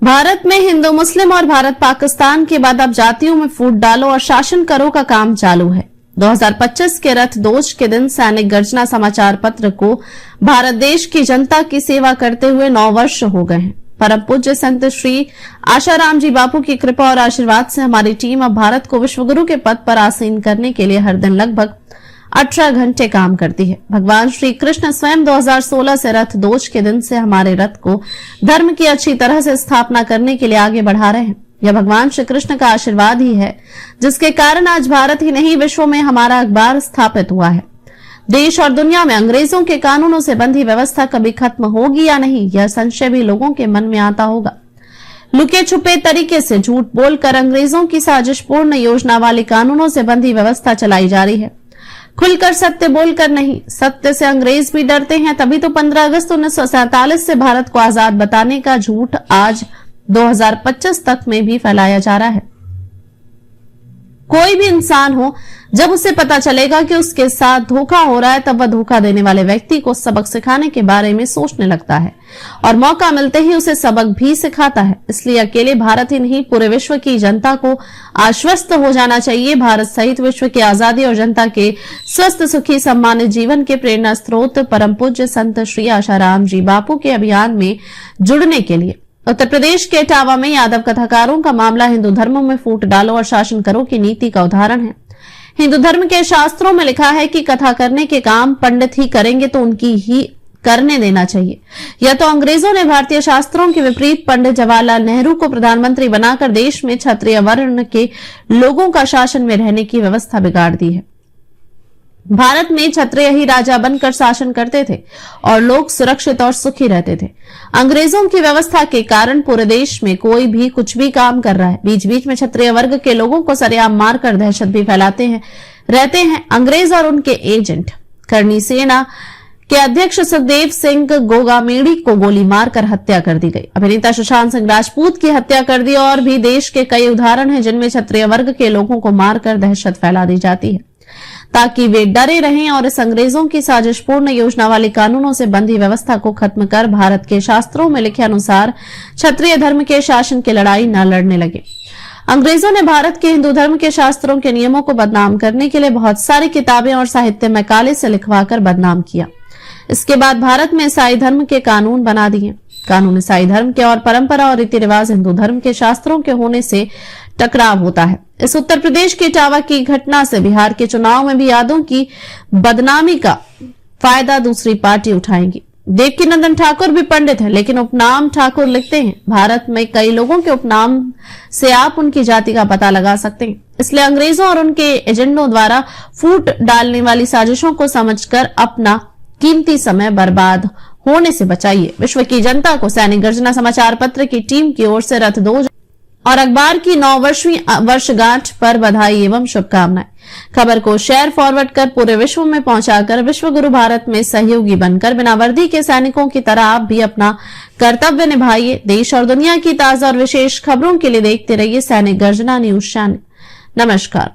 भारत में हिंदू मुस्लिम और भारत पाकिस्तान के बाद अब जातियों में फूट डालो और शासन करो का काम चालू है। 2025 के रथ दोष के दिन सैनिक गर्जना समाचार पत्र को भारत देश की जनता की सेवा करते हुए 9 वर्ष हो गए हैं। परम पूज्य संत श्री आशाराम जी बापू की कृपा और आशीर्वाद से हमारी टीम अब भारत को विश्वगुरु के पद पर आसीन करने के लिए हर दिन लगभग 18 घंटे काम करती है। भगवान श्री कृष्ण स्वयं 2016 से रथ दोष के दिन से हमारे रथ को धर्म की अच्छी तरह से स्थापना करने के लिए आगे बढ़ा रहे हैं। यह भगवान श्री कृष्ण का आशीर्वाद ही है, जिसके कारण आज भारत ही नहीं विश्व में हमारा अखबार स्थापित हुआ है। देश और दुनिया में अंग्रेजों के कानूनों से बंधी व्यवस्था कभी खत्म होगी या नहीं, यह संशय भी लोगों के मन में आता होगा। लुके छुपे तरीके से झूठ बोलकर अंग्रेजों की साजिशपूर्ण योजना वाली कानूनों से बंधी व्यवस्था चलाई जा रही है। खुलकर सत्य बोलकर नहीं, सत्य से अंग्रेज भी डरते हैं। तभी तो 15 अगस्त 1947 से भारत को आजाद बताने का झूठ आज 2025 तक में भी फैलाया जा रहा है। कोई भी इंसान हो, जब उसे पता चलेगा कि उसके साथ धोखा हो रहा है, तब वह धोखा देने वाले व्यक्ति को सबक सिखाने के बारे में सोचने लगता है और मौका मिलते ही उसे सबक भी सिखाता है। इसलिए अकेले भारत ही नहीं, पूरे विश्व की जनता को आश्वस्त हो जाना चाहिए। भारत सहित विश्व की आजादी और जनता के स्वस्थ सुखी सम्मानित जीवन के प्रेरणा स्रोत परम पूज्य संत श्री आशाराम जी बापू के अभियान में जुड़ने के लिए उत्तर प्रदेश के इटावा में यादव कथाकारों का मामला हिंदू धर्म में फूट डालो और शासन करो की नीति का उदाहरण है। हिंदू धर्म के शास्त्रों में लिखा है कि कथा करने के काम पंडित ही करेंगे तो उनकी ही करने देना चाहिए। यह तो अंग्रेजों ने भारतीय शास्त्रों के विपरीत पंडित जवाहरलाल नेहरू को प्रधानमंत्री बनाकर देश में क्षत्रिय वर्ण के लोगों का शासन में रहने की व्यवस्था बिगाड़ दी है। भारत में क्षत्रिय ही राजा बनकर शासन करते थे और लोग सुरक्षित और सुखी रहते थे। अंग्रेजों की व्यवस्था के कारण पूरे देश में कोई भी कुछ भी काम कर रहा है। बीच बीच में क्षत्रिय वर्ग के लोगों को सरेआम मारकर दहशत भी फैलाते हैं रहते हैं अंग्रेज और उनके एजेंट। करनी सेना के अध्यक्ष सुखदेव सिंह गोगामेड़ी को गोली मारकर हत्या कर दी गई। अभिनेता सुशांत सिंह राजपूत की हत्या कर दी। और भी देश के कई उदाहरण हैं जिनमें क्षत्रिय वर्ग के लोगों को मारकर दहशत फैला दी जाती है ताकि वे डरे रहें और इस अंग्रेजों की साजिशपूर्ण योजना वाली कानूनों से बंधी व्यवस्था को खत्म कर भारत के शास्त्रों में लिखे अनुसार क्षत्रिय धर्म के शासन की लड़ाई न लड़ने लगे। अंग्रेजों ने भारत के हिंदू धर्म के शास्त्रों के नियमों को बदनाम करने के लिए बहुत सारी किताबें और साहित्य मैकाले से लिखवाकर बदनाम किया। इसके बाद भारत में ईसाई धर्म के कानून बना दिए। कानून ईसाई धर्म के और परंपरा और रीति रिवाज हिंदू धर्म के शास्त्रों के होने से टकराव होता है। इस उत्तर प्रदेश के इटावा की घटना से बिहार के चुनाव में भी यादों की बदनामी का फायदा दूसरी पार्टी उठाएंगी। देवकीनंदन ठाकुर भी पंडित है, लेकिन उपनाम ठाकुर लिखते हैं। भारत में कई लोगों के उपनाम से आप उनकी जाति का पता लगा सकते हैं। इसलिए अंग्रेजों और उनके एजेंटों द्वारा फूट डालने वाली साजिशों को समझकर अपना कीमती समय बर्बाद होने से बचाइए। विश्व की जनता को सैनिक गर्जना समाचार पत्र की टीम की ओर से रथ दोष और अखबार की 9वीं वर्षगांठ पर बधाई एवं शुभकामनाएं। खबर को शेयर फॉरवर्ड कर पूरे विश्व में पहुंचाकर विश्व गुरु भारत में सहयोगी बनकर बिना वर्दी के सैनिकों की तरह आप भी अपना कर्तव्य निभाइए। देश और दुनिया की ताजा और विशेष खबरों के लिए देखते रहिए सैनिक गर्जना न्यूज चैनल। नमस्कार।